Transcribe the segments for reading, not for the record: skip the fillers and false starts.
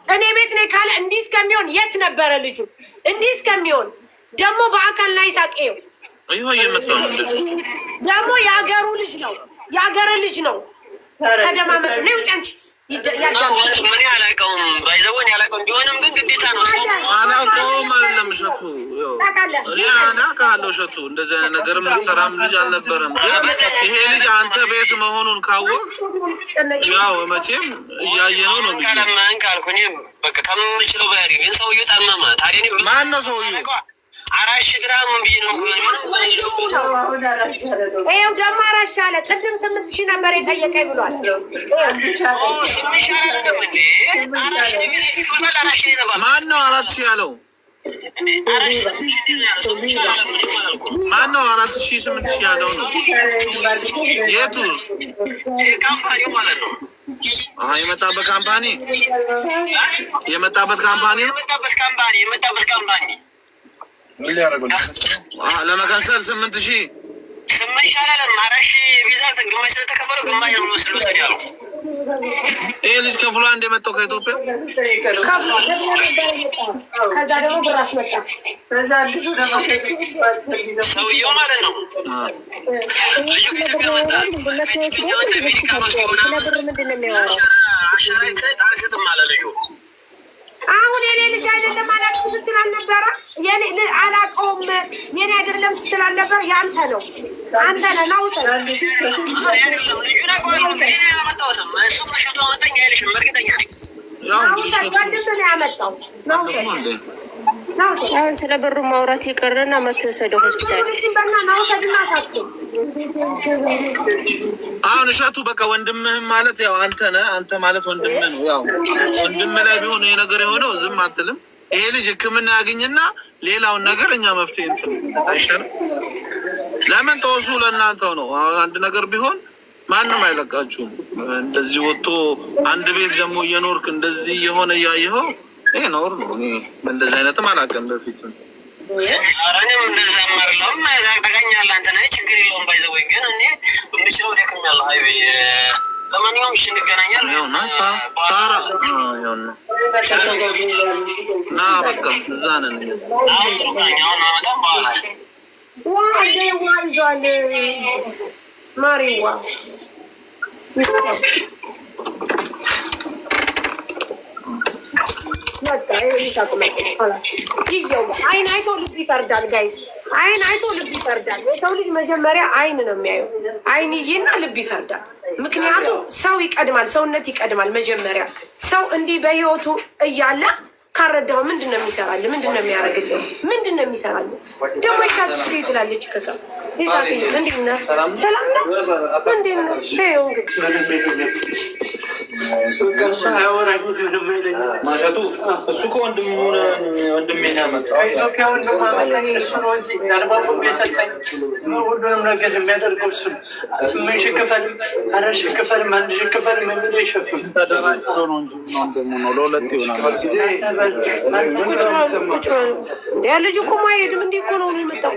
እኔ ቤት ነኝ ካለ እንዲህ እስከሚሆን የት ነበረ ልጁ? እንዲህ እስከሚሆን ደግሞ በአካል ላይ ሳቀየው ደግሞ የሀገሩ ልጅ ነው፣ የሀገር ልጅ ነው። ተደማመጡ ነው ጫንቺ ምን ያላቀውም ባይዘወን ያላቀውም ቢሆንም ግን ግዴታ ነው። አላውቀውም አይደለም እሸቱ አናውቃለሁ። እሸቱ እንደዚህ አይነት ነገር የምትሰራም ልጅ አልነበረም። ይሄ ልጅ አንተ ቤት መሆኑን ካወቅ ያው መቼም እያየነው ነው። ካለማን ካልኩኝ በቃ ከምችለው ባህሪ ግን ሰውዬው ጠመመ። ታዲያ ማን ነው ሰውዬው? 4,000 ግራም ቢሆንም ይኸው ደግሞ 4,000 አለ። ቅድም 8,000 ነበር የጠየቀኝ ብሏል። ማን ነው 4,000 ያለው? ማን ነው 4,000 8,000 ያለው ነው? የቱ ካምፓኒው ማለት ነው? የመጣበት ካምፓኒ የመጣበት ካምፓኒ ለመከሰል 8,000 አላለም። 4,000 የቪዛ ግማሽ ስለተከፈለው ግማሽ ነው ወሰድ ያለው። ይሄ ልጅ ከፍሎ አንድ የመጣው ከኢትዮጵያ ከዛ ደግሞ ብር አስመጣ። ሰውየው ማለት ነው። አሁን የኔ ልጅ አይደለም አላውቅም ስትል አልነበረ? አላውቀውም የኔ አይደለም ስትል አልነበረ? ያንተ ነው፣ አንተ ነህ። ናውሰድ ወንድም ነው ያመጣው። አሁን ስለ ብሩ ማውራት የቀረና መተደ ሆስፒታል ናውሰድና ሳትም አሁን እሸቱ በቃ ወንድምህም ማለት ያው አንተ ነህ። አንተ ማለት ወንድምህ ነው። ያው ወንድምህ ላይ ቢሆን ይሄ ነገር የሆነው ዝም አትልም። ይሄ ልጅ ሕክምና ያገኝና ሌላውን ነገር እኛ መፍትሄ እንፈልግ አይሻልም? ለምን ተወሱ ለእናንተው ነው። አንድ ነገር ቢሆን ማንም አይለቃችሁም። እንደዚህ ወጥቶ አንድ ቤት ደግሞ እየኖርክ እንደዚህ የሆነ እያየኸው ይሄ ኖር ነው። እንደዚህ አይነትም አላውቅም በፊት እኔም እንደዛ ማርለውም ታገኛለህ አንተ ነህ። ችግር የለውም ባይዘወይ ግን እኔ እንደችለው ደክሜያለሁ። አይ ለማንኛውም እሺ እንገናኛለን። ሳራ ና በቃ እዛ ነን። አሁን አመጣም በኋላ ይዟል ማሪዋ አይን አይቶ ልብ ይፈርዳል። ጋይስ አይን አይቶ ልብ ይፈርዳል። የሰው ልጅ መጀመሪያ አይን ነው የሚያየው። አይንዬና ልብ ይፈርዳል። ምክንያቱም ሰው ይቀድማል፣ ሰውነት ይቀድማል። መጀመሪያ ሰው እንዲህ በህይወቱ እያለ ካረዳው ምንድን ነው የሚሰራልህ? ምንድን ነው የሚያደርግልህ? ምንድን ነው የሚሰራልህ? ደግሞ ይቻልች ትላለች። ከካ ይሳቅ እንዴት ነህ? ሰላም ነው? እንዴት ነው? ይኸው እንግዲህ ማሸቱ እሱ ከወንድሜ ነው ያመጣው። ከኢትዮጵያ ሁሉንም ነገር የሚያደርገው እሱ 8,000 ክፈልም 4,000 ክፈልም 1,000 ክፈልም የሚለው ይሸቱ ልጁ እኮ ማይሄድም እንዲህ እኮ ነው የመጣው።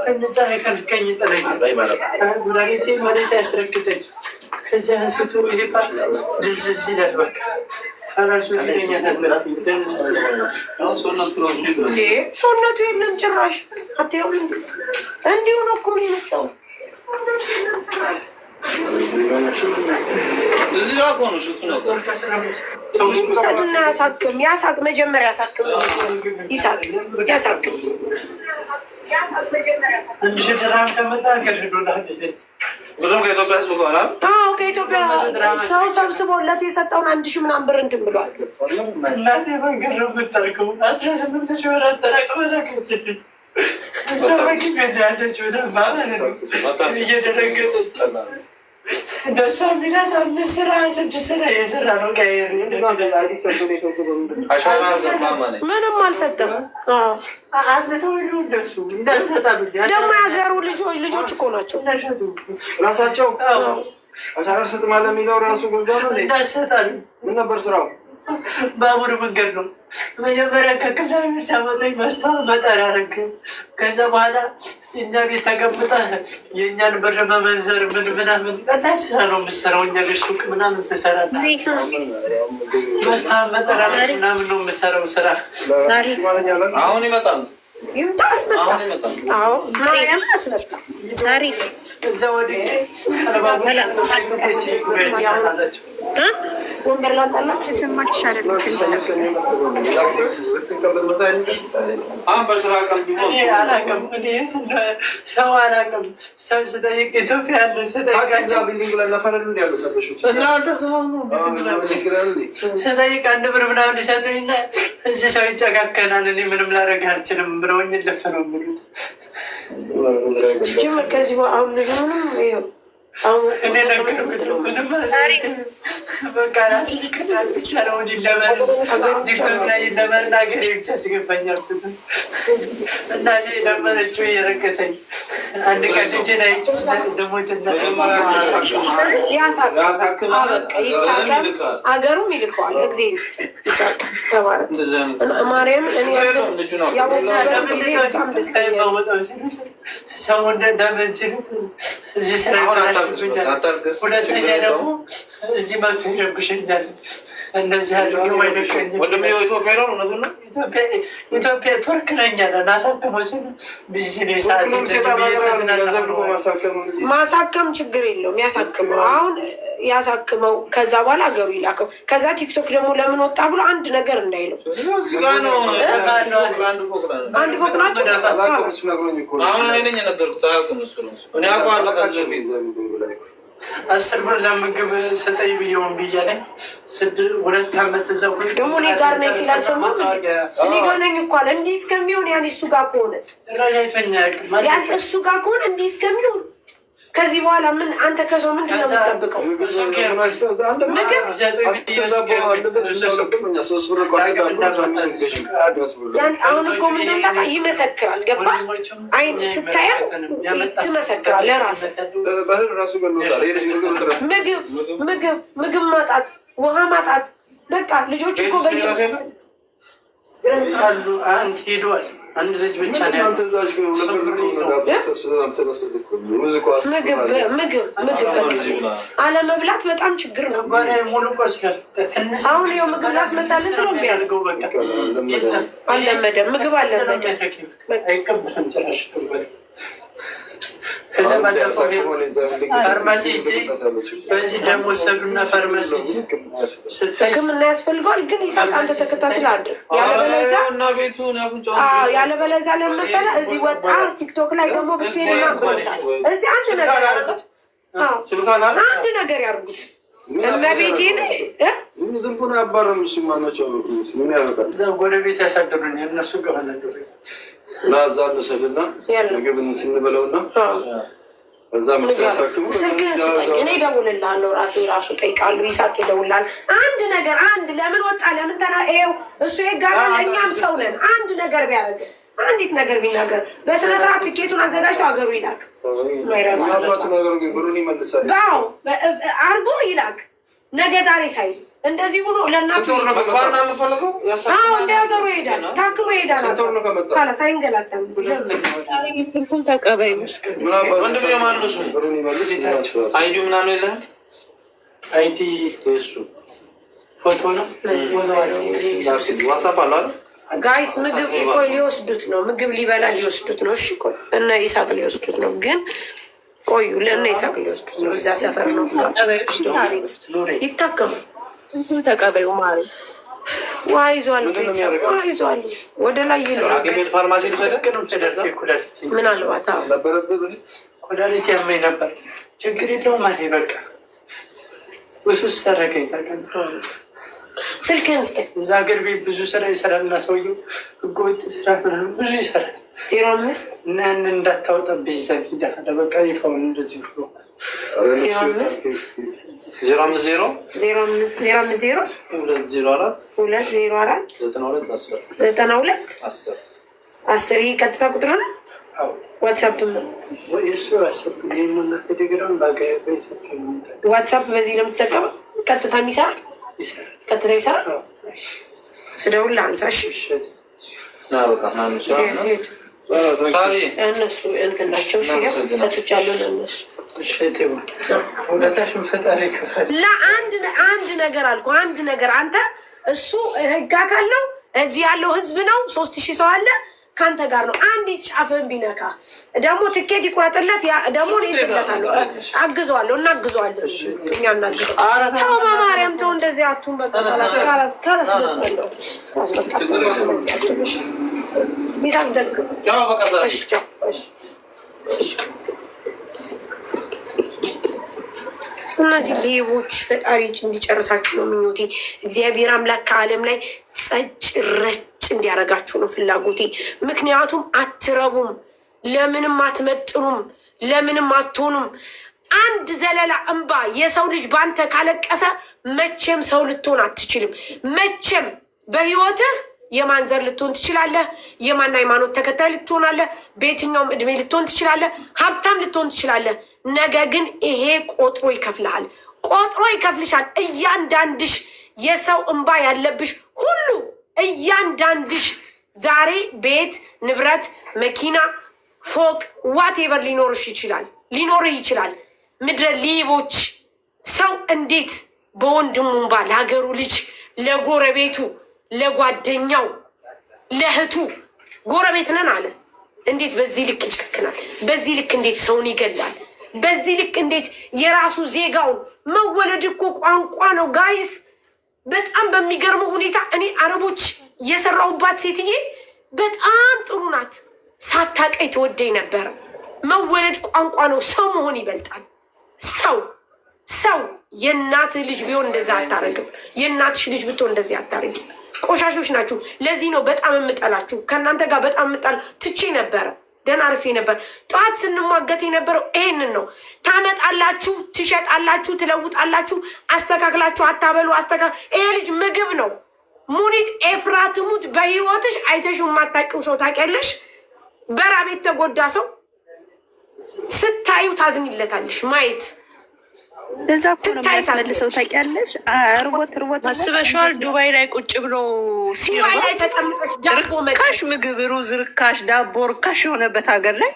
ከነዛ የከልከኝ ጥለኝ ጉዳጌቴ መሬት ያስረክተኝ ከዚያ አንስቶ ይሄ ድልዝዝ ይላል። በቃ ራሱ ሰውነቱ የለም ጭራሽ። አትየውም እንዲሁ ነው እኮ የመጣው። እዚህ ጋር እኮ ነው ሽቱ ነገር ሰድና ያሳክም ያሳቅ መጀመሪያ ያሳክም ይሳቅ ያሳክም ከኢትዮጵያ ሰው ሰብስቦለት የሰጠውን 1,000 ምናምን ብር እንትን ብሏል። እንደሷ ሚላት 5 ስራ 6 ስራ የሰራ ነው። ምንም አልሰጠም። ደግሞ የሀገሩ ልጆች እኮ ናቸው ራሳቸው። አሻራ ስጥ ማለት የሚለው ራሱ ገንዘብ ነው። ምን ነበር ስራው? ባቡር መንገድ ነው። መጀመሪያ ከክልል ሲያመጣኝ መስታወት መጠሪያ አደረግ። ከዛ በኋላ እኛ ቤት ተቀምጠህ የእኛን ብር መመንዘር ምን ምናምን በጣም ስራ ነው የምትሰራው። እኛ ቤት ሱቅ ምናምን ትሰራለህ። መስታወት መጠሪያ ምናምን ነው የምትሰራው ስራ። አሁን ይመጣል። ይምጣ አስመጣ። አዎ ማርያም አስመጣ። ሳሪ እዛ ወዲህ ወንበር ላምጣላ። ተሰማች አይደለም? አላውቅም። እኔ ሰው አላውቅም። ሰው ስጠይቅ ኢትዮጵያ ያለ ስጠይቅ 1 ብር ምናምን ሊሰጡኝ እዚህ ሰው ይጨካከናል። እኔ ምንም ላደርግ አልችልም ብለውኝ ልፍ ነው የሚሉት። ሲጀመር ከዚህ አሁን ልጅ ምንም እኔ ነገርኩት ነው ምንም በቃ ራስክናል ብቻ ነው ቲክቶክ ላይ ለመናገር ብቻ ሲገባኛል። እና ለመነችው እየረገሰኝ አንድ ቀን ልጅን አይቼው ደሞትና አገሩም ይልከዋል። እግዚአብሔር ይስጥ ተባረክ ማርያም። እኔ ያወቁበት ጊዜ በጣም ደስተኛ ሰው እንደምን ሲሉት እዚህ ስራ ሁለተኛ ደግሞ እዚህ መቶ ይረብሸኛል። እንደዚህ አድርገው አይደቀኝም። ኢትዮጵያ ቱርክ ነኝ አለ አሳክሞ ሲሉ ቢዝነስ ማሳከም ችግር የለውም ያሳክመው። አሁን ያሳክመው ከዛ በኋላ አገሩ ይላከው። ከዛ ቲክቶክ ደግሞ ለምን ወጣ ብሎ አንድ ነገር እንዳይለው። አንድ ፎቅ ናቸው። አሁን እኔ ነኝ የነገርኩት። አያውቅም እሱ ነው። እኔ አውቀዋለሁ ከዚህ በፊት 10 ብር ለምግብ ስጠኝ ብየውን ብያለኝ። 2 ዓመት እዛው ደግሞ እኔ ጋር ነኝ ስላልሰማ እኔ ጋር ነኝ እኮ አለ። እንዲህ እስከሚሆን ያን እሱ ጋር ከሆነ ያን እሱ ጋር ከሆነ እንዲህ እስከሚሆን ከዚህ በኋላ ምን አንተ ከሰው ምንድን ነው የምትጠብቀው? አሁን እኮ ምንድን ታውቃ ይመሰክራል። ገባ አይን ስታየው ትመሰክራል ለራስህ። ምግብ ማጣት፣ ውሃ ማጣት በቃ ልጆቹ እኮ አሉ። አንተ ሄደዋል። አንድ ልጅ ብቻ ነው አለመብላት በጣም ችግር ነው። አሁን ይኸው ምግብ ላስመጣለት ነው የሚያደርገው። በቃ አልለመደም፣ ምግብ አልለመደም። ከዛ ባለፈው ፋርማሲ ሂጅ በዚህ ደግሞ ወሰዱና ፋርማሲ ሕክምና ያስፈልገዋል። ግን ይሳቅ አንተ ተከታትል አድር። ያለበለዚያ ለመሰለ እዚህ ወጣ ቲክቶክ ላይ ደግሞ ብትሄድና ብሎታል። እስቲ አንድ ነገር ያርጉት። እመቤቴን ዝም ብሎ ያባረም ሲማናቸው ጎረቤት ያሳድሩኝ እነሱ ገሆነ ናዛ እንውሰድና ምግብ እንበለውና እዛ ምትያሳክሙ ስልክህን ስጠኝ፣ እኔ እደውልልሃለሁ። ራሱ እጠይቃለሁ። ይሳቅ ይደውልልሃል። አንድ ነገር ለምን ወጣ ለምን ይኸው እሱ ይጋራል። እኛም ሰው ነን። አንድ ነገር ቢያደርግ አንዲት ነገር ቢናገር በስነ ስርዓት ትኬቱን አዘጋጅቶ አገሩ ይላክ። ብሩን ይመልሳል አርጎ ይላክ። ነገ ዛሬ ሳይ እንደዚህ ብሎ ለእናቱ እንደ ሀገሩ ይሄዳል። ታክሞ ይሄዳል። ካለ ሳይንገላታም ስልኩን ተቀበይ። አይዲ ምናምን የለህም? አይዲ እሱ ፎቶ ነው። ዋትሳፕ አለ። ጋይስ ምግብ ቆይ ሊወስዱት ነው። ምግብ ሊበላ ሊወስዱት ነው። እሺ ቆይ እነ ይሳቅ ሊወስዱት ነው። ግን ቆዩ ለእነ ይሳቅ ሊወስዱት ነው። እዛ ሰፈር ነው ይታከሙ። ተቀበዩ ማለት ውሃ ይዟል። ቤተሰብ ውሃ ይዟል። ወደ ላይ ይለዋል። ፋርማሲ ምናልባት ኩላሊት ያመኝ ነበር። ችግር የለውም አለ። በቃ ውሱስ ሰረገኝ። ስልክህን ስጠኝ። እዛ ሀገር ቤት ብዙ ስራ ይሰራል እና ሰውየው ህገወጥ ስራ ምናምን ብዙ ይሰራል። 05 እና ያንን እንዳታወጣብኝ ዘንድ በቃ ይፋውን እንደዚህ ብሎ 05 050 204 10 ይህ ቀጥታ ቁጥር ነው። ዋትሳፕ ዋትሳፕ በዚህ ነው የምትጠቀመው። ቀጥታ ይሰራል። ቀጥታ ይሰራል። ስደውል አንሳ። እሺ እነሱ እንትን ናቸው። ሰጥቻለሁ ለእነሱ ለአንድ ነገር አልኩ። አንድ ነገር አንተ እሱ ህግ ካለው እዚህ ያለው ህዝብ ነው። 3000 ሰው አለ ከአንተ ጋር ነው። አንድ ጫፍን ቢነካ ደግሞ ትኬት ይቆረጥለት። ደግሞ እኔለታለሁ፣ አግዘዋለሁ፣ እናግዘዋለን። እኛ እናግዘው። ተው በማርያም ተው፣ እንደዚህ አቱን በቃ ካላስ መስመለው ሚሳቅ ደግ እነዚህ ሌቦች ፈጣሪ እንዲጨርሳችሁ ነው ምኞቴ። እግዚአብሔር አምላክ ከዓለም ላይ ጸጭ ረጭ እንዲያደርጋችሁ ነው ፍላጎቴ። ምክንያቱም አትረቡም፣ ለምንም አትመጥኑም፣ ለምንም አትሆኑም። አንድ ዘለላ እንባ የሰው ልጅ ባንተ ካለቀሰ መቼም ሰው ልትሆን አትችልም። መቼም በህይወትህ የማን ዘር ልትሆን ትችላለህ? የማን ሃይማኖት ተከታይ ልትሆናለህ? በየትኛውም እድሜ ልትሆን ትችላለህ። ሀብታም ልትሆን ትችላለህ። ነገ ግን ይሄ ቆጥሮ ይከፍልሃል፣ ቆጥሮ ይከፍልሻል። እያንዳንድሽ የሰው እንባ ያለብሽ ሁሉ እያንዳንድሽ ዛሬ ቤት፣ ንብረት፣ መኪና፣ ፎቅ ዋቴቨር ሊኖርሽ ይችላል፣ ሊኖርህ ይችላል። ምድረ ሌቦች ሰው እንዴት በወንድሙ እንባ ለሀገሩ ልጅ፣ ለጎረቤቱ፣ ለጓደኛው፣ ለእህቱ ጎረቤት ነን አለ እንዴት በዚህ ልክ ይጨክናል? በዚህ ልክ እንዴት ሰውን ይገላል? በዚህ ልክ እንዴት የራሱ ዜጋውን መወለድ እኮ ቋንቋ ነው ጋይስ። በጣም በሚገርመው ሁኔታ እኔ አረቦች የሰራሁባት ሴትዬ በጣም ጥሩ ናት። ሳታቀይ ተወደኝ ነበረ። መወለድ ቋንቋ ነው። ሰው መሆን ይበልጣል። ሰው የእናትህ ልጅ ቢሆን እንደዛ አታረግም። የእናትሽ ልጅ ብትሆን እንደዚህ አታረግም። ቆሻሾች ናችሁ። ለዚህ ነው በጣም የምጠላችሁ። ከእናንተ ጋር በጣም የምጠላ ትቼ ነበረ። ደህና አርፌ ነበር። ጠዋት ስንሟገት የነበረው ይሄንን ነው። ታመጣላችሁ፣ ትሸጣላችሁ፣ ትለውጣላችሁ፣ አስተካክላችሁ አታበሉ። ይሄ ልጅ ምግብ ነው። ሙኒት ኤፍራ ትሙት በህይወትሽ አይተሽው የማታውቂው ሰው ታውቂያለሽ? በራብ የተጎዳ ሰው ስታዩ ታዝኝለታለሽ። ማየት ለዛ እኮ ነው የሚያስመልሰው። ታውቂያለሽ? ርቦት አስበሽዋል? ዱባይ ላይ ቁጭ ብሎ ርካሽ ምግብ፣ ሩዝ ርካሽ፣ ዳቦ ርካሽ የሆነበት ሀገር ላይ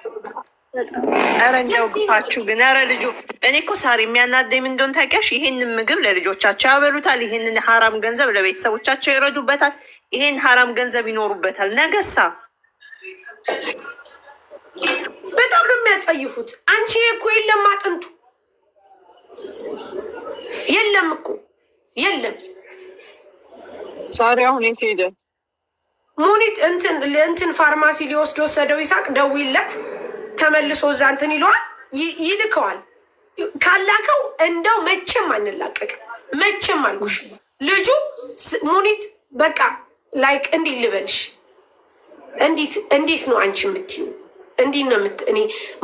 ኧረ እንደው ግፋችሁ ግን። ኧረ ልጁ እኔ እኮ ሳሪ የሚያናደኝ ምን እንደሆነ ታውቂያለሽ? ይሄንን ምግብ ለልጆቻቸው ያበሉታል። ይሄንን ሀራም ገንዘብ ለቤተሰቦቻቸው ይረዱበታል። ይሄን ሀራም ገንዘብ ይኖሩበታል። ነገሳ በጣም ነው የሚያጸይፉት። አንቺ እኮ የለም አጥንቱ የለም እኮ የለም። ሳሪ አሁን የት ሄደ? ሙኒት እንትን ፋርማሲ ሊወስድ ወሰደው። ይሳቅ ደውይለት ተመልሶ እዛ እንትን ይለዋል፣ ይልከዋል። ካላከው እንደው መቼም አንላቀቅም። መቼም አልኩሽ ልጁ ሙኒት በቃ ላይክ እንዲህ ልበልሽ። እንዴት ነው አንቺ የምትዩ? እንዲህ ነው እኔ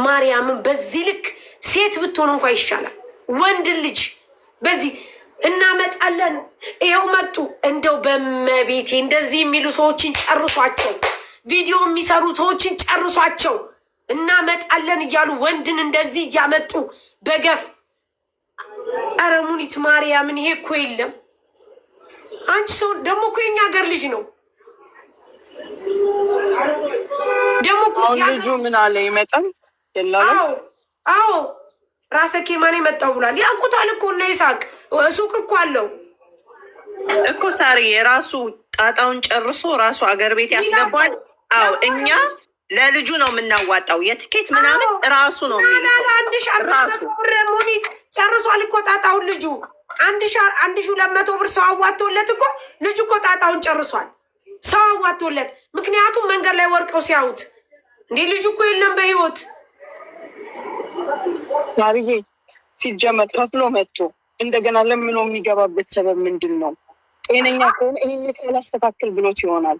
ማርያምን በዚህ ልክ ሴት ብትሆን እንኳ ይሻላል። ወንድ ልጅ በዚህ እናመጣለን። ይኸው መጡ። እንደው በመቤቴ እንደዚህ የሚሉ ሰዎችን ጨርሷቸው፣ ቪዲዮ የሚሰሩ ሰዎችን ጨርሷቸው። እናመጣለን እያሉ ወንድን እንደዚህ እያመጡ በገፍ። ኧረ ሙኒት ማርያምን ይሄ እኮ የለም። አንቺ ሰው ደግሞ እኮ የኛ ሀገር ልጅ ነው። ደግሞ ልጁ ምን አለ ይመጣል የለም? አዎ ራሰ ኬማኔ መጣው ብሏል። ያውቁታል እኮ እነ ይሳቅ ሱቅ እኮ አለው እኮ ሳሪ። የራሱ ጣጣውን ጨርሶ ራሱ አገር ቤት ያስገባል። አዎ እኛ ለልጁ ነው የምናዋጣው። የትኬት ምናምን ራሱ ነው ራሱ ሙኒት ጨርሷል እኮ ጣጣውን ልጁ 1200 ብር ሰው አዋቶለት እኮ ልጁ እኮ ጣጣውን ጨርሷል። ሰው አዋቶለት። ምክንያቱም መንገድ ላይ ወርቀው ሲያዩት እንዴ ልጁ እኮ የለም በህይወት። ሳሪዬ ሲጀመር ከፍሎ መጥቶ እንደገና ለምኖ የሚገባበት ሰበብ ምንድን ነው? ጤነኛ ከሆነ ይህን ካላስተካክል ብሎት ይሆናል።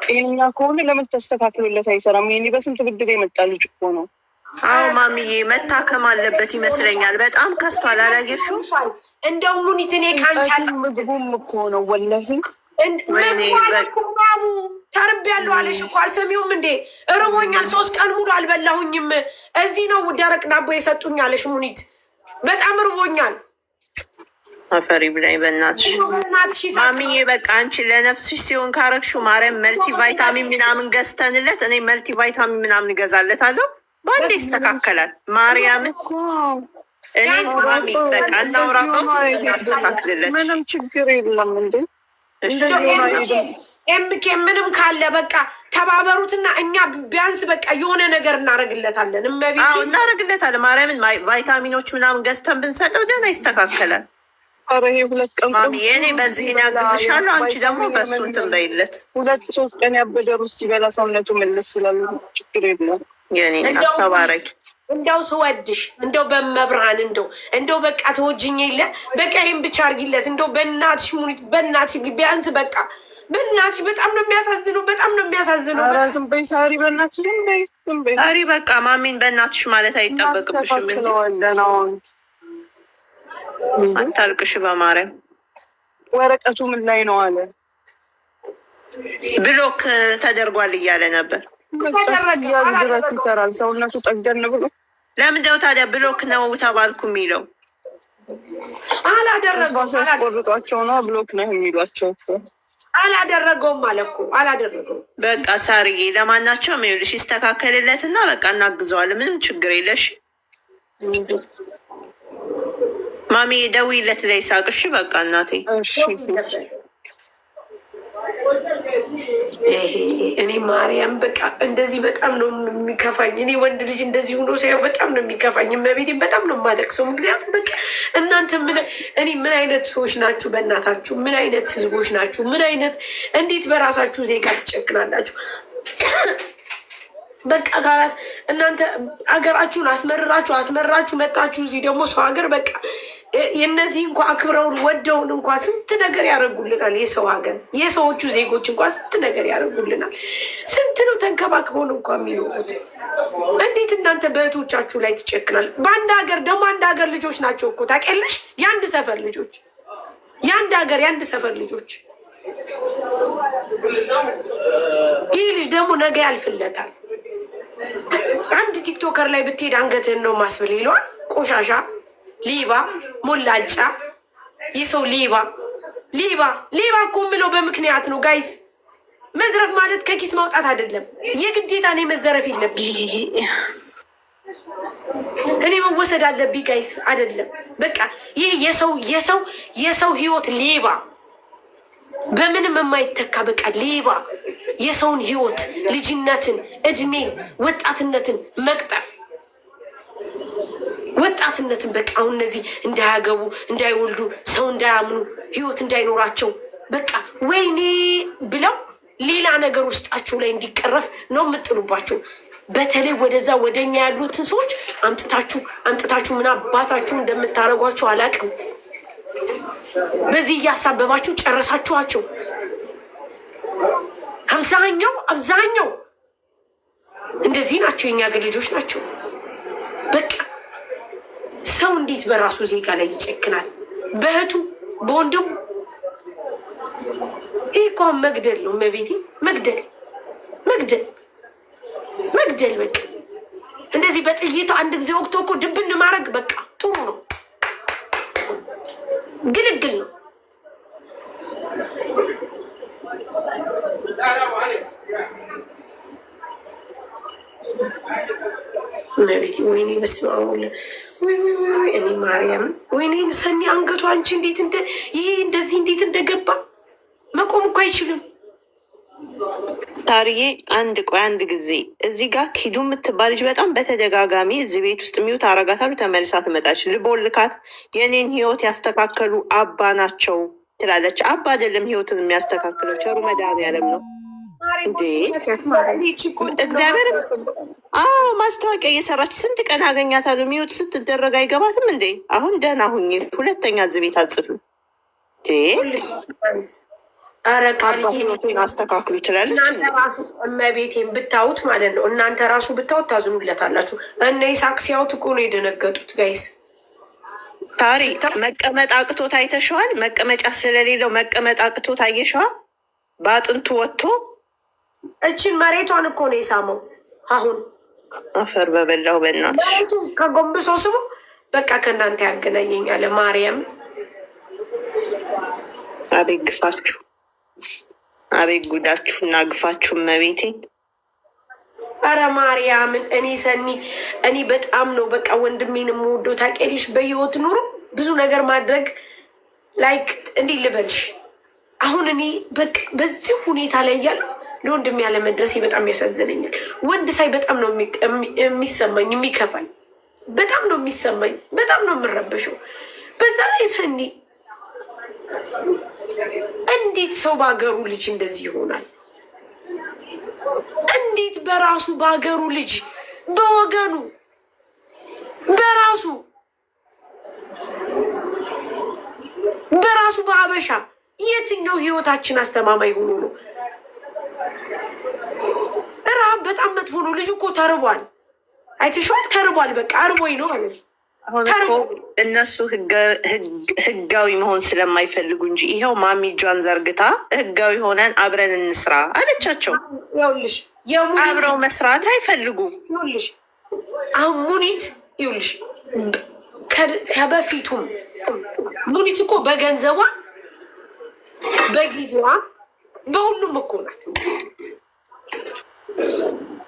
ጤነኛ ከሆነ ለምን ተስተካክሎለት አይሰራም? ይሄኔ በስንት ብድር የመጣ ልጅ እኮ ነው። አዎ ማሚዬ መታከም አለበት ይመስለኛል። በጣም ከስቷል። አላየሽው? እንደው ሙኒት እኔ ካንቻል ምግቡም እኮ ነው ወላሂ ባቡ ተርብ ያለው አለሽ እኮ አልሰሚውም እንዴ? እርቦኛል፣ 3 ቀን ሙሉ አልበላሁኝም። እዚህ ነው ደረቅ ዳቦ የሰጡኝ አለሽ ሙኒት። በጣም እርቦኛል። አፈሪ ብላኝ በእናትሽ ማሚዬ። በቃ አንቺ ለነፍስሽ ሲሆን ካረግሽው ማርያም መልቲ ቫይታሚን ምናምን ገዝተንለት እኔ መልቲ ቫይታሚን ምናምን እገዛለታለሁ። በአንዴ ይስተካከላል። ማርያምን እኔ ማሚ በቃ እናውራበት እናስተካክልለት። ምንም ችግር የለም እንዴ ኤምኬ ምንም ካለ በቃ ተባበሩትና እኛ ቢያንስ በቃ የሆነ ነገር እናደርግለታለን። እናደርግለታለን። ማርያምን ቫይታሚኖች ምናምን ገዝተን ብንሰጠው ደህና ይስተካከላል። ኧረ ይሄ 2 ቀን ማሚ እኔ በዚህን ያግዝሻለሁ። አንቺ ደግሞ በእሱ እንትን በይለት። 2-3 ቀን ያበደ ሩዝ ሲበላ ሰውነቱ መለስ ስላሉ ችግር የለም። የኔ አተባረኪ እንደው ስወድሽ እንደው በመብርሃን እንደው በቃ ተወጅኝ የለ በቃ ይሄን ብቻ አርጊለት። እንደው በእናትሽ ሙኒት በእናትሽ ቢያንስ በቃ በእናትሽ በጣም ነው የሚያሳዝነው። በጣም ነው የሚያሳዝነው። ኧረ ዝም በይ ሳሪ፣ በእናትሽ ዝም በይ ሳሪ። በቃ ማሚን በእናትሽ ማለት አይጠበቅብሽም። አታልቅሽ በማርያም። ወረቀቱ ምን ላይ ነው አለ? ብሎክ ተደርጓል እያለ ነበር። ድረስ ይሰራል ሰውነቱ ጠገን ብሎ። ለምንድነው ታዲያ ብሎክ ነው ተባልኩ የሚለው? ሲያስቆርጧቸው ነው ብሎክ ነው የሚሏቸው። አላደረገውም አለ እኮ አላደረገውም። በቃ ሳርዬ ለማናቸውም ይኸውልሽ ይስተካከልለትና በቃ እናግዘዋለን። ምንም ችግር የለሽ ማሚ። ደውይለት ላይ ሳቅሽ። በቃ እናቴ እኔ ማርያም በቃ እንደዚህ በጣም ነው የሚከፋኝ። እኔ ወንድ ልጅ እንደዚህ ሆኖ ሳይሆን በጣም ነው የሚከፋኝ። እመቤቴ በጣም ነው የማለቅሰው። ምክንያቱም በቃ እናንተ ምን አይነት ሰዎች ናችሁ? በእናታችሁ ምን አይነት ህዝቦች ናችሁ? ምን አይነት እንዴት በራሳችሁ ዜጋ ትጨክናላችሁ? በቃ ካላስ እናንተ ሀገራችሁን አስመራችሁ መጣችሁ እዚህ ደግሞ ሰው ሀገር በቃ የእነዚህ እንኳ አክብረውን ወደውን እንኳ ስንት ነገር ያደርጉልናል። የሰው ሀገር የሰዎቹ ዜጎች እንኳ ስንት ነገር ያደርጉልናል። ስንት ነው ተንከባክበውን እንኳ የሚኖሩት። እንዴት እናንተ በእህቶቻችሁ ላይ ትጨክናል? በአንድ ሀገር ደግሞ አንድ ሀገር ልጆች ናቸው እኮ ታውቂያለሽ? የአንድ ሰፈር ልጆች፣ የአንድ ሀገር የአንድ ሰፈር ልጆች። ይህ ልጅ ደግሞ ነገ ያልፍለታል። አንድ ቲክቶከር ላይ ብትሄድ አንገትህን ነው ማስብል ይለዋል። ቆሻሻ ሌባ ሞላጫ የሰው ሌባ እኮ የምለው በምክንያት ነው ጋይስ። መዝረፍ ማለት ከኪስ ማውጣት አይደለም። የግዴታ እኔ መዘረፍ የለብኝ እኔ መወሰድ አለብኝ ጋይስ አይደለም። በቃ ይህ የሰው ህይወት ሌባ በምንም የማይተካ በቃ ሌባ የሰውን ህይወት ልጅነትን፣ እድሜ፣ ወጣትነትን መቅጠፍ ወጣትነትን በቃ አሁን እነዚህ እንዳያገቡ እንዳይወልዱ ሰው እንዳያምኑ ህይወት እንዳይኖራቸው በቃ ወይኔ ብለው ሌላ ነገር ውስጣቸው ላይ እንዲቀረፍ ነው የምጥሉባቸው። በተለይ ወደዛ ወደኛ ያሉትን ሰዎች አምጥታችሁ ምን አባታችሁ እንደምታደርጓቸው አላውቅም። በዚህ እያሳበባችሁ ጨረሳችኋቸው። አብዛኛው እንደዚህ ናቸው። የኛ ሀገር ልጆች ናቸው። በቃ ሰው እንዴት በራሱ ዜጋ ላይ ይጨክናል? በእህቱ በወንድሙ። ይህ እኮ መግደል ነው። መቤቴ መግደል በቃ እንደዚህ በጥይቱ አንድ ጊዜ ወቅቶ እኮ ድብን ማድረግ በቃ ጥሩ ነው፣ ግልግል ነው። መቤቴ ወይኔ በስመ አብ ወይ እኔ ማርያም ወይኔ ሰኒ አንገቷ አንቺ ይሄ እንደዚህ እንዴት እንደገባ መቆም እኮ አይችልም። ታርዬ አንድ ጊዜ እዚህ ጋር ኪዱ የምትባል ልጅ በጣም በተደጋጋሚ እዚህ ቤት ውስጥ የሚውት አረጋታሉ። ተመልሳ ትመጣች። ልቦልካት የኔን ህይወት ያስተካከሉ አባ ናቸው ትላለች። አባ አይደለም ህይወትን የሚያስተካክለው ቸሩ መድኃኒዓለም ነው እንዴ እግዚአብሔር። ማስታወቂያ እየሰራች ስንት ቀን አገኛታለሁ። ሚውት ስትደረግ አይገባትም እንዴ? አሁን ደህና ሁኝ፣ ሁለተኛ እዚህ ቤት አጽፉ አስተካክሉ ትላለች። እመቤቴን ብታዩት ማለት ነው። እናንተ ራሱ ብታዩት ታዝኑለታላችሁ። እነ ይሳቅ ሲያዩት እኮ ነው የደነገጡት ጋይስ። ታሪ መቀመጥ አቅቶት አይተሸዋል። መቀመጫ ስለሌለው መቀመጥ አቅቶት አየሸዋል። በአጥንቱ ወጥቶ እችን መሬቷን እኮ ነው የሳመው። አሁን አፈር በበላው በእናት መሬቱ ከጎንብሶ ስሙ በቃ ከእናንተ ያገናኘኛል ማርያም አቤት ግፋችሁ፣ አቤት ጉዳችሁ እና ግፋችሁ መቤቴ። አረ ማርያምን እኔ ሰኒ እኔ በጣም ነው በቃ ወንድሜን የምወደው ታውቂያለሽ። በህይወት ኑሮ ብዙ ነገር ማድረግ ላይክ እንዲህ ልበልሽ። አሁን እኔ በቃ በዚህ ሁኔታ ላይ እያለሁ ለወንድሜ ያለመድረሴ በጣም ያሳዝነኛል። ወንድ ሳይ በጣም ነው የሚሰማኝ የሚከፋኝ፣ በጣም ነው የሚሰማኝ፣ በጣም ነው የምረበሸው። በዛ ላይ ሰኒ እንዴት ሰው በሀገሩ ልጅ እንደዚህ ይሆናል? እንዴት በራሱ በሀገሩ ልጅ በወገኑ በራሱ በሀበሻ የትኛው ህይወታችን አስተማማኝ ሆኖ ነው? ረሃብ በጣም መጥፎ ነው። ልጁ እኮ ተርቧል፣ አይተሽዋል? ተርቧል። በቃ አርቦኝ ነው አለች። አሁን እኮ እነሱ ህጋዊ መሆን ስለማይፈልጉ እንጂ ይኸው ማሚ እጇን ዘርግታ ህጋዊ ሆነን አብረን እንስራ አለቻቸው። ይኸውልሽ አብረው መስራት አይፈልጉም። ይኸውልሽ አሁን ሙኒት ይኸውልሽ ከበፊቱም ሙኒት እኮ በገንዘቧ በጊዜዋ በሁሉም እኮ ናት።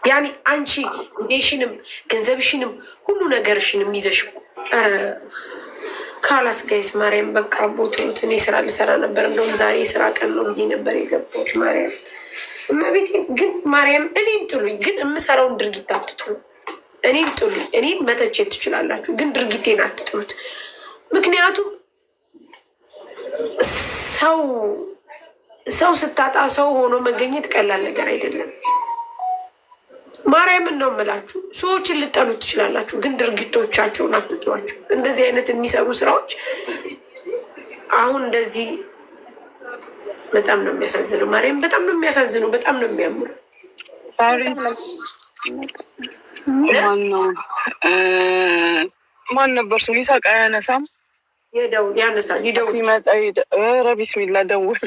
ያኔ አንቺ ጊዜሽንም ገንዘብሽንም ሁሉ ነገርሽንም ይዘሽ ካላስ ጋይስ ማርያም በቃ ቦትሩት። እኔ ስራ ልሰራ ነበር፣ እንደውም ዛሬ የስራ ቀን ነው ብዬ ነበር የገባሁት። ማርያም እመቤቴ ግን ማርያም እኔን ጥሉኝ፣ ግን የምሰራውን ድርጊት አትጥሉ። እኔን ጥሉኝ፣ እኔን መተቸት ትችላላችሁ፣ ግን ድርጊቴን አትጥሉት። ምክንያቱም ሰው ስታጣ ሰው ሆኖ መገኘት ቀላል ነገር አይደለም። ማርያምን ነው የምላችሁ። ሰዎችን ልጠሉት ትችላላችሁ፣ ግን ድርጊቶቻቸውን አትጥሏቸው። እንደዚህ አይነት የሚሰሩ ስራዎች አሁን እንደዚህ በጣም ነው የሚያሳዝነው። ማርያም በጣም ነው የሚያሳዝነው፣ በጣም ነው የሚያምሩ። ማን ነበር ሰው ይሳቅ አያነሳም? ያነሳል ይደውል ሲመጣ ቢስሚላ ደውል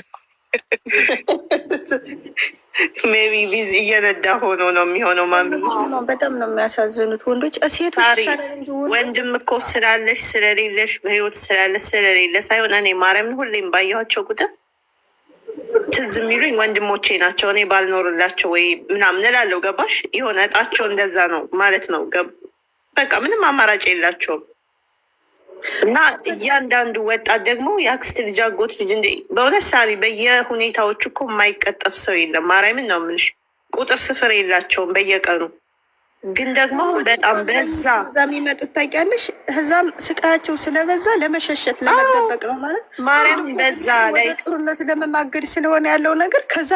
ሜቢ ቢዚ እየነዳ ሆኖ ነው የሚሆነው። ማሚ በጣም ነው የሚያሳዝኑት ወንዶች። ሴቶች ወንድም እኮ ስላለሽ ስለሌለሽ በህይወት ስላለሽ ስለሌለ ሳይሆን እኔ ማርያምን ሁሌም ባየኋቸው ቁጥር ትዝ የሚሉኝ ወንድሞቼ ናቸው። እኔ ባልኖርላቸው ወይ ምናምን እላለሁ። ገባሽ? የሆነ እጣቸው እንደዛ ነው ማለት ነው። በቃ ምንም አማራጭ የላቸውም። እና እያንዳንዱ ወጣት ደግሞ የአክስት ልጅ አጎት ልጅ በእውነት ሳሪ በየሁኔታዎቹ እኮ የማይቀጠፍ ሰው የለም። ማርያምን ነው የምልሽ። ቁጥር ስፍር የላቸውም በየቀኑ ግን ደግሞ በጣም በዛ የሚመጡት ታውቂያለሽ። እዛም ስቃያቸው ስለበዛ ለመሸሸት ለመደበቅ ነው ማለት ማርያም በዛ ላይ ጥሩነት ለመማገድ ስለሆነ ያለው ነገር ከዛ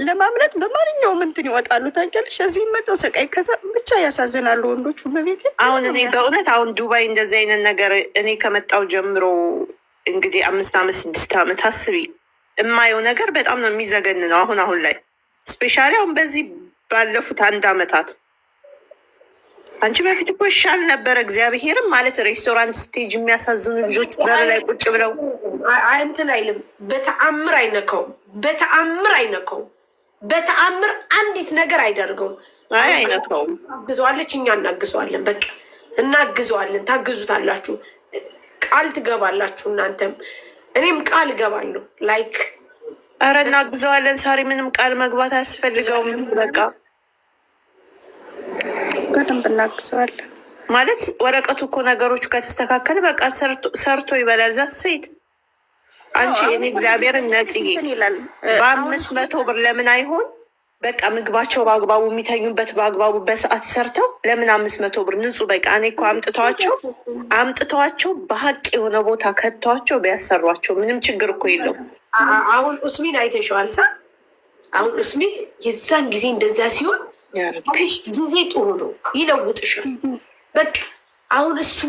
ለማምለጥ በማንኛውም እንትን ይወጣሉ ታውቂያለሽ። እዚህ መጠው ስቃይ ከዛ ብቻ ያሳዝናሉ ወንዶቹ። በቤት አሁን እኔ በእውነት አሁን ዱባይ እንደዚህ አይነት ነገር እኔ ከመጣው ጀምሮ እንግዲህ 5 ዓመት 6 ዓመት አስቢ የማየው ነገር በጣም ነው የሚዘገን ነው። አሁን ላይ ስፔሻሊ አሁን በዚህ ባለፉት 1 ዓመታት አንቺ በፊት እኮ ይሻል ነበረ። እግዚአብሔርም ማለት ሬስቶራንት ስቴጅ የሚያሳዝኑ ልጆች በር ላይ ቁጭ ብለው እንትን አይልም። በተአምር አይነካውም። በተአምር አንዲት ነገር አይደርገውም። አይነካውም። አግዘዋለች፣ እኛ እናግዘዋለን። በቃ እናግዘዋለን። ታግዙታላችሁ። ቃል ትገባላችሁ። እናንተም እኔም ቃል እገባለሁ። ላይክ ኧረ እናግዘዋለን። ሳሪ ምንም ቃል መግባት አያስፈልገውም። በቃ በደንብ እናግዘዋለን ማለት ወረቀቱ እኮ ነገሮቹ ከተስተካከለ በቃ ሰርቶ ይበላል። ዛት ሴት አንቺ እኔ እግዚአብሔርን ነጽዬ በ500 ብር ለምን አይሆን? በቃ ምግባቸው በአግባቡ የሚተኙበት በአግባቡ በሰዓት ሰርተው ለምን 500 ብር ንጹህ በቃ እኔ እኮ አምጥተዋቸው በሀቅ የሆነ ቦታ ከተዋቸው ቢያሰሯቸው ምንም ችግር እኮ የለው። አሁን ኡስሚን አይተሸዋል። አሁን ኡስሚ የዛን ጊዜ እንደዛ ሲሆን ጊዜ ጥሩ ነው፣ ይለውጥሻል። በቃ አሁን እሱ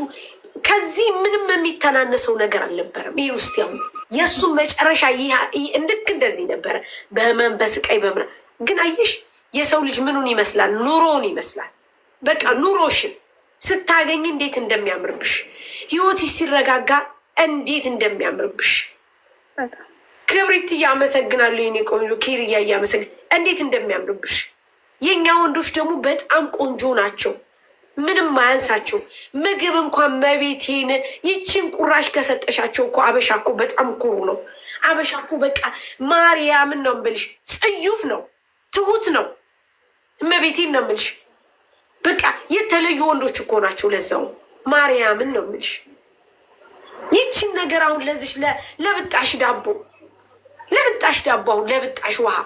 ከዚህ ምንም የሚተናነሰው ነገር አልነበረም። ይህ ውስጥ ያው የእሱ መጨረሻ እንድክ እንደዚህ ነበረ፣ በህመም በስቃይ በምና ግን አየሽ የሰው ልጅ ምኑን ይመስላል? ኑሮውን ይመስላል። በቃ ኑሮሽን ስታገኝ እንዴት እንደሚያምርብሽ፣ ህይወትሽ ሲረጋጋ እንዴት እንደሚያምርብሽ። ክብሪት እያመሰግናሉ የኔ ቆንጆ ኬርያ እያመሰግን እንዴት እንደሚያምርብሽ። የእኛ ወንዶች ደግሞ በጣም ቆንጆ ናቸው። ምንም አያንሳቸው። ምግብ እንኳን መቤቴን ይችን ቁራሽ ከሰጠሻቸው እኮ አበሻ እኮ በጣም ኩሩ ነው። አበሻ እኮ በቃ ማርያምን ነው የምልሽ፣ ጽዩፍ ነው፣ ትሁት ነው። መቤቴን ነው የምልሽ። በቃ የተለዩ ወንዶች እኮ ናቸው። ለዛው ማርያምን ነው የምልሽ። ይችን ነገር አሁን ለዚሽ ለብጣሽ ዳቦ አሁን ለብጣሽ ውሃ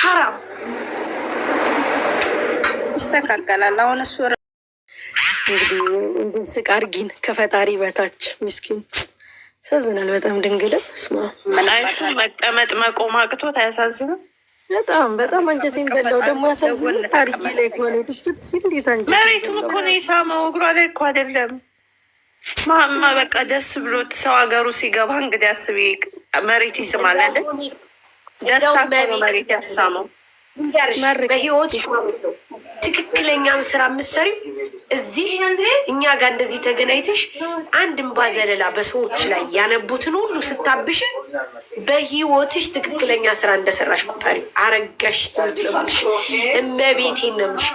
ሀራም ይስተካከላል። አሁን እሱ እንግዲህ እንድንስቅ አድርጊን ከፈጣሪ በታች ምስኪን ያሳዝናል በጣም ድንግልም ስማ መላይቱ መቀመጥ መቆም አቅቶት አያሳዝንም? በጣም አንጀቴን በላው። ደግሞ ያሳዝናል። አርጊ ላይ ከሆነ ድፍት ሲል እንዴት አንጀት መሬቱን እኮ ነው የሳመው፣ እግሯ ላይ እኮ አይደለም። ማማ በቃ ደስ ብሎት ሰው ሀገሩ ሲገባ እንግዲህ አስቢ፣ መሬት ይስማል አይደል? ደስታ እኮ ነው መሬት ያሳመው። በህይወት ትክክለኛ ስራ የምትሰሪው እዚህ እኛ ጋር እንደዚህ ተገናኝተሽ አንድ እንባ ዘለላ በሰዎች ላይ ያነቡትን ሁሉ ስታብሽ በህይወትሽ ትክክለኛ ስራ እንደሰራሽ ቁጠሪ። አረጋሽ ትምትለምሽ እመቤቴን ነው የምልሽ።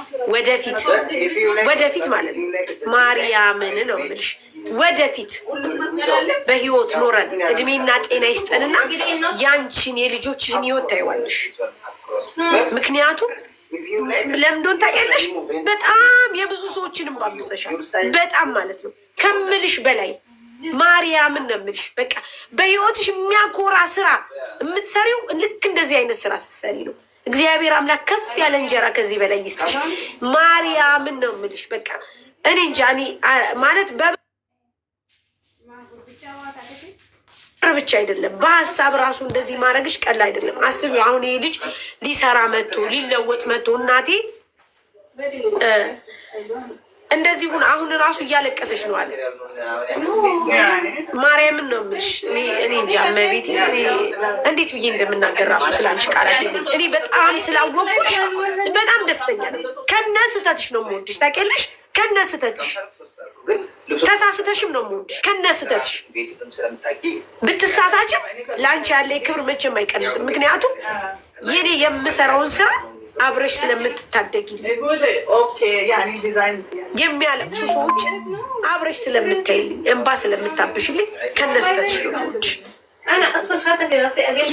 ወደፊት ማለት ነው ማርያምን ነው የምልሽ። ወደፊት በህይወት ኖረን እድሜና ጤና ይስጠንና ያንቺን የልጆችሽን ህይወት ታይዋለሽ። ምክንያቱም ለምንድን ታውቂያለሽ? በጣም የብዙ ሰዎችንም ባብሰሻል። በጣም ማለት ነው ከምልሽ በላይ ማርያምን ነው የምልሽ። በቃ በህይወትሽ የሚያኮራ ስራ የምትሰሪው ልክ እንደዚህ አይነት ስራ ስትሰሪ ነው። እግዚአብሔር አምላክ ከፍ ያለ እንጀራ ከዚህ በላይ ይስጥሽ። ማርያምን ነው የምልሽ። በቃ እኔ እንጃ እኔ ማለት ብቻ አይደለም በሀሳብ ራሱ እንደዚህ ማድረግሽ ቀላል አይደለም። አስቢው አሁን ይሄ ልጅ ሊሰራ መጥቶ ሊለወጥ መጥቶ እናቴ እንደዚህ ሁን አሁን ራሱ እያለቀሰች ነው አለ። ማርያምን ነው የምልሽ። እኔ እንጃ መቤት እንዴት ብዬ እንደምናገር ራሱ ስላንቺ ቃላት የለኝም። እኔ በጣም ስላወቅኩሽ በጣም ደስተኛ ነው። ከነ ስህተትሽ ነው የምወድሽ ታውቂያለሽ። ከነ ስህተትሽ ተሳስተሽም ነው የምወድሽ። ከነ ስህተትሽ ብትሳሳችም ለአንቺ ያለ ክብር መቼም አይቀንስም። ምክንያቱም የኔ የምሰራውን ስራ አብረሽ ስለምትታደጊ የሚያለቅሱ ሰዎችን አብረሽ ስለምታይልኝ እንባ ስለምታብሽልኝ ከነ ስህተትሽ ነው የምወድሽ።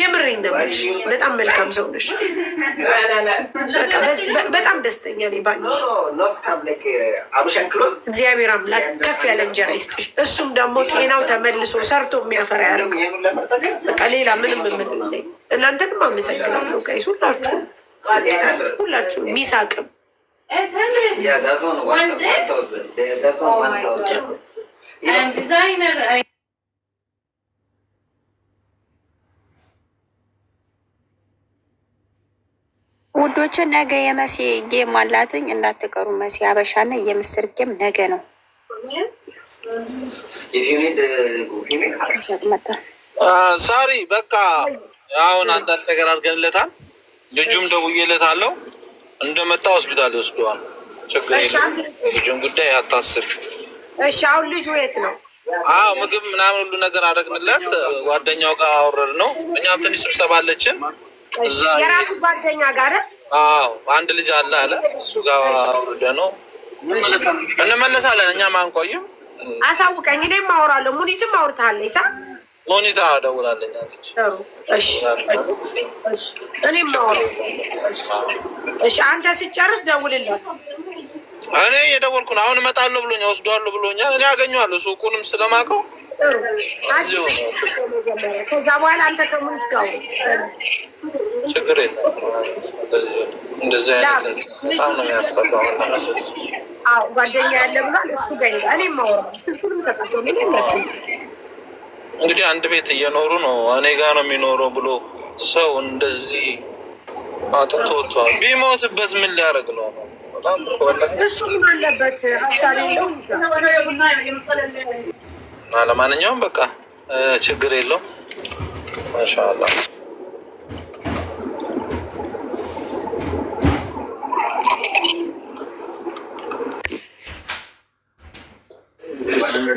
የምሬን ነው የምልሽ። በጣም መልካም ሰው ነሽ። በጣም ደስተኛ ነኝ ባንቺ። እግዚአብሔር አምላክ ከፍ ያለ እንጀራ ይስጥሽ። እሱም ደግሞ ጤናው ተመልሶ ሰርቶ የሚያፈራ ያደርግ። በቃ ሌላ ምንም የምንለኝ እናንተንም አመሰግናለሁ። ጋይስ ሁላችሁ ሚሳቅም ውዶች ነገ የመሲ ጌም አላትኝ እንዳትቀሩ። መሲ አበሻና የምስር ጌም ነገ ነው። ሳሪ በቃ አሁን አንዳንድ ነገር አድርገንለታል። ልጁም ደውዬለታለሁ እንደመጣ ሆስፒታል ይወስደዋል። ችግር የለም። ልጁን ጉዳይ አታስብ። እሺ አሁን ልጁ የት ነው? ምግብ ምናምን ሁሉ ነገር አደረግንለት። ጓደኛው ጋር አወረድ ነው። እኛም ትንሽ ስብሰባ አለችን የራሱ ጓደኛ ጋር አንድ ልጅ አለ እሱ ጋር ወደ ነው እንመለሳለን። እኛም አንቆይም። አሳውቀኝ፣ እኔም አወራለሁ። ሙኒትም አውርታለች። ሙኒታ ደውላለች አለች። እኔም አወራለሁ። እሺ አንተ ስጨርስ ደውልላት። እኔ የደወልኩ ነው። አሁን እመጣለሁ ብሎኛል፣ ወስደዋለሁ ብሎኛል። እኔ አገኘዋለሁ ሱቁንም ስለማውቀው። ከዛ በኋላ አንተ ከሙኒት ጋር ችግር የለም። እንደዚህ አይነት በጣም ነው የሚያስፈራው። ጓደኛ ያለ ብሏል። እሱ ጋር ሄዳ እኔም አወራለሁ። ስልኩንም ሰጣቸው። እንግዲህ አንድ ቤት እየኖሩ ነው። እኔ ጋር ነው የሚኖረው ብሎ ሰው እንደዚህ አጥቶ ወጥቷል። ቢሞትበት ምን ሊያደርግ ነው? እሱ ምን አለበት? ሀሳብ የለውም። ለማንኛውም በቃ ችግር የለውም። ማሻአላ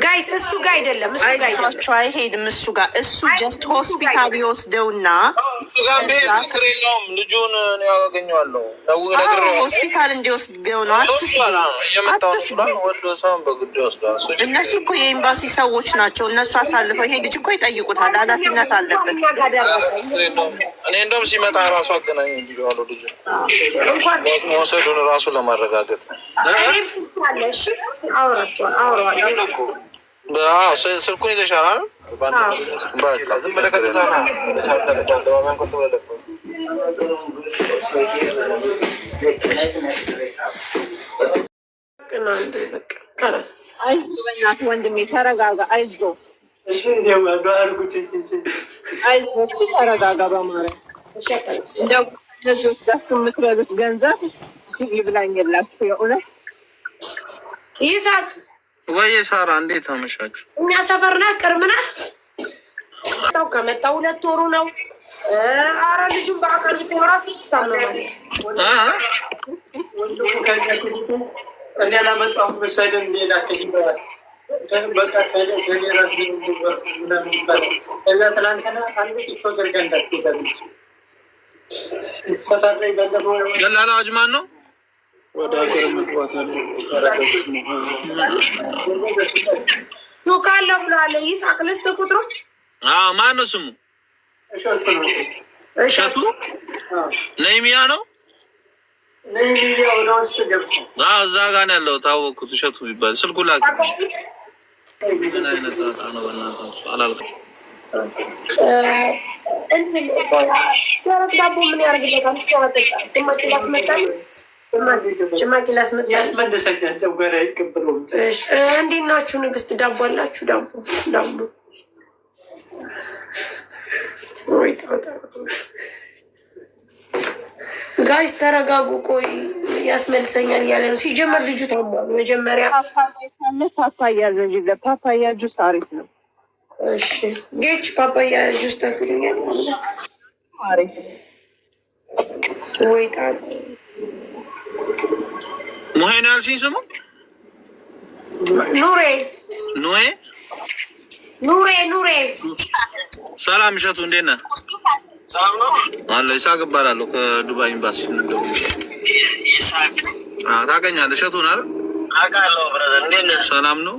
ጋይስ እሱ ጋር አይደለም፣ እሱ ጋር አይሄድም። እሱ ጋር እሱ ጀስት ሆስፒታል ይወስደውና ጋር ቤት ችግር የለውም። ልጁን ያገኘዋለሁ ሆስፒታል እንዲወስደው ነው። እነሱ እኮ የኤምባሲ ሰዎች ናቸው። እነሱ አሳልፈው ይሄ ልጅ እኮ ይጠይቁታል። ኃላፊነት አለበት። እኔ እንደውም ሲመጣ ራሱ አገናኝ እንዲዋለው ልጁ መውሰዱን ራሱ ለማረጋገጥ ስልኩን ይዘሻል። ወንድሜ ተረጋጋ፣ አይዞህ ተረጋጋ። በማርያም እንደው እነዚህ ወስዳችሁ የምትበሉት ገንዘብ ይብላኝ የላችሁ የእውነት ይዛቅ ወይ ሳራ እንዴት አመሻችሁ? እኛ ሰፈርና ቅርምና ታው ከመጣ 2 ወሩ ነው። አረ ልጁን በአካል ራሱ ይታመማል። እኔ አላመጣሁም መሰለኝ ሌላ ከይባል በቃ ከሌላ እዛ ትናንትና አንድ ቲክቶክ ገንዳችሁ ሰፈር ላይ በለበው ገላላ አጅማን ነው ወደ ሀገር መግባት አለ ሱቃለው ብሏል። ይሳቅ ልስጥ ቁጥሩ ማን ነው ስሙ? እሸቱ ነይሚያ ነው። ነይሚያ ወደ ውስጥ ገብቶ እዛ ጋር ነው ያለው። ታወቅኩት እሸቱ ይባል። ስልኩ ላክ ምን አይነት ጣጣ ነው በእናትህ አላልኩም። እንትን ደረቅ ዳቦ ምን ያደርግለታል? ጭማቂ ላስመጣል ጭማቂ ላስመጣል ያስመልሰኛል። ጨጓራ ይቀበለው። እንዴት ናችሁ? ንግስት ዳቦ አላችሁ? ዳቦ ወይ ታታ ጋይስ ተረጋጉ። ቆይ ያስመልሰኛል እያለ ነው። ሲጀመር ልጁ ታሟል። መጀመሪያ ፓፓያ ዘንጅለ ፓፓያ ጁስ አሪፍ ነው። እሺ ጌች ፓፓያ ጁስ ታስልኛል አሪፍ ወይ ታታ ሙሄን ያልሽኝ ስሙ ኑሬ ሰላም እሸቱ እንዴት ነህ? አለ ይሳቅ እባላለሁ ከዱባይ ኤምባሲ። ይሳቅ ታውቀኛለህ? እሸቱን አይደል? አውቃለሁ ብራዘር። እንዴት ነህ? ሰላም ነው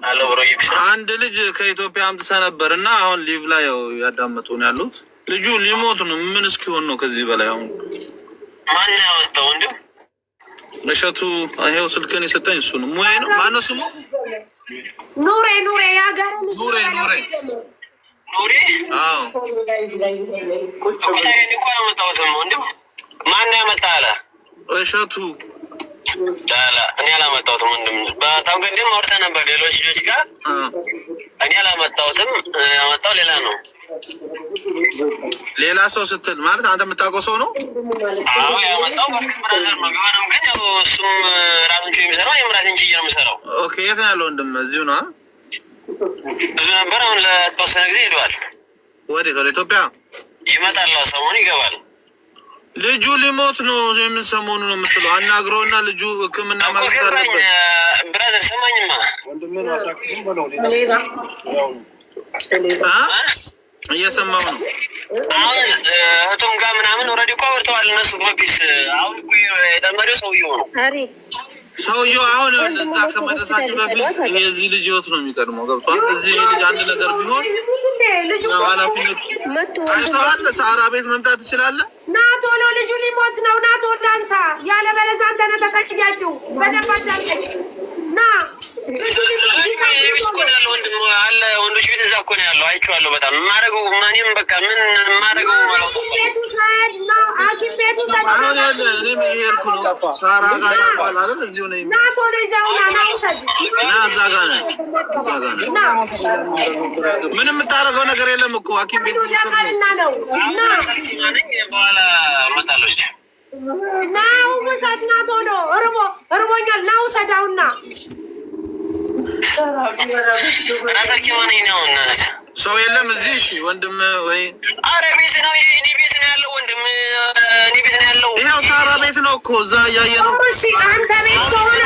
አሎ ብሮ። አንድ ልጅ ከኢትዮጵያ አምጥተህ ነበር እና አሁን ሊቭ ላይ ያዳመጡ ነው ያሉት። ልጁ ሊሞት ነው። ምን እስኪሆን ነው ከዚህ በላይ? አሁን ማን ያወጣው? ወንድም እሸቱ ይሄው ስልክን የሰጠኝ እሱ ነው። ሙሄ ነው ማነው ስሙ? ኑሬ ያጋራ ኑሬ አዎ ማን ያመጣህ አለ? እሸቱ እኔ አላመጣሁትም ወንድም። በጣም ቀደም አውርተህ ነበር ሌሎች ልጆች ጋር። እኔ አላመጣሁትም። ያመጣው ሌላ ነው። ሌላ ሰው ስትል ማለት አንተ የምታውቀው ሰው ነው? አዎ ያመጣው ብራዘር ነው። ቢሆንም ግን ያው እሱም ራሱን ችሎ የሚሰራው እኔም ራሴን ችዬ ነው የምሰራው። ኦኬ የት ነው ያለው ወንድም? እዚሁ ነው? ብዙ ነበር። አሁን ለተወሰነ ጊዜ ሄደዋል። ወዴት? ወደ ኢትዮጵያ ይመጣል። ሰሞኑ ይገባል። ልጁ ሊሞት ነው። የምን ሰሞኑ ነው የምትለው? አናግረውና ልጁ ሕክምና ማግኘት አለበት። ብራዘር ሰማኝማ እየሰማሁ ነው። አሁን እህቱም ጋር ምናምን ኦልሬዲ እኮ አውርተዋል እነሱ ሞቢስ። አሁን እኮ የጠመደው ሰውዬው ነው። ሰውዬው አሁን እዛ ከመድረሳችን በፊት የዚህ ልጅ ህይወት ነው የሚቀድመው። ገብቷል? እዚህ ልጅ አንድ ነገር ቢሆን ኃላፊነት አይተዋል። ሳራ ቤት መምጣት ትችላለህ? ና ቶሎ ልጁ ሊሞት ነው። ና ቶሎ አንሳ። ያለበለዚያ አንተ ነህ ተቀጭያችሁ በደንብ አዳምጠኝ። ና አለ ወንዶች ቤት እዛ እኮ ነው ያለው። አይቼዋለሁ። በጣም የማደርገው እኔም በቃ ምን የማደርገው ማለት ነው። ሐኪም ቤቱ አሁን ያለ እኔም እየሄድኩ ነው። ሳራ ጋር ናባል አይደል? እዚሁ ነኝ። ና ቶሎ ይዘውና ና ውሰድ። ና እዛ ጋር ነኝ። ምንም የምታደርገው ነገር የለም እኮ ሐኪም ቤት ነው። በኋላ እመጣለሁ። ና ውሰድ። ና ቶሎ እርቦኛል። ና ውሰድ አሁን ና። ሰው የለም እዚህ? እሺ ወንድም ወይ አረ ቤት ነው። እኔ ቤት ነው ያለው ወንድም። እኔ ቤት ነው ያለው። ይኸው ሳራ ቤት ነው እኮ እዛ እያየ ነው። እሺ አንተ ቤት ከሆነ